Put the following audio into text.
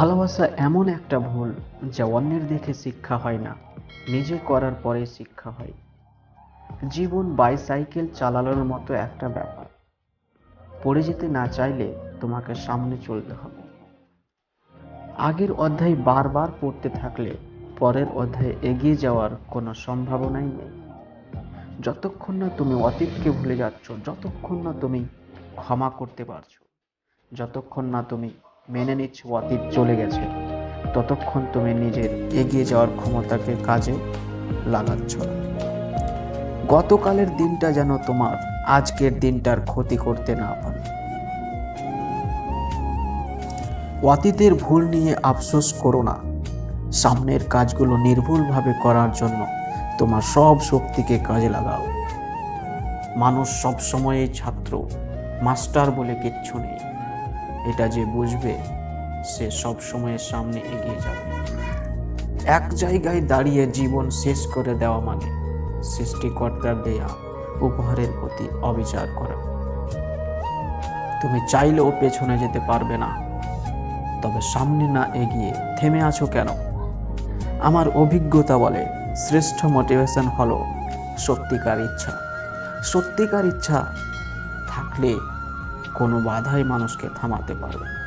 ভালোবাসা এমন একটা ভুল যা অন্যের দেখে শিক্ষা হয় না, নিজে করার পরে শিক্ষা হয়। জীবন বাইসাইকেল চালানোর মতো একটা ব্যাপার। পড়ে যেতে না চাইলে তোমাকে সামনে চলতে হবে। আগের অধ্যায় বারবার পড়তে থাকলে পরের অধ্যায়ে এগিয়ে যাওয়ার কোনো সম্ভাবনাই নেই। যতক্ষণ না তুমি অতীতকে ভুলে যাচ্ছ, যতক্ষণ না তুমি ক্ষমা করতে পারছো, যতক্ষণ না তুমি মেনে নিচ্ছ অতীত চলে গেছে, ততক্ষণ তুমি নিজের এগিয়ে যাওয়ার ক্ষমতাকে কাজে লাগাচ্ছ না। গতকালের দিনটা যেন তোমার আজকের দিনটার ক্ষতি করতে না পারে। অতীতের ভুল নিয়ে আফসোস করো না। সামনের কাজগুলো নির্ভুলভাবে করার জন্য তোমার সব শক্তিকে কাজে লাগাও। মানুষ সবসময়ই ছাত্র, মাস্টার বলে কিচ্ছু নেই। এটা যে বুঝবে সে সব সময়ের সামনে এগিয়ে যাবে। এক জায়গায় দাঁড়িয়ে জীবন শেষ করে দেওয়া মানে সৃষ্টিকর্তার দেয়া উপহারের প্রতি অবিচার করা। তুমি চাইলেও পেছনে যেতে পারবে না, তবে সামনে না এগিয়ে থেমে আছো কেন? আমার অভিজ্ঞতা বলে শ্রেষ্ঠ মোটিভেশন হলো সত্যিকার ইচ্ছা। সত্যিকার ইচ্ছা থাকলে কোনো বাধাই মানুষকে থামাতে পারবে না।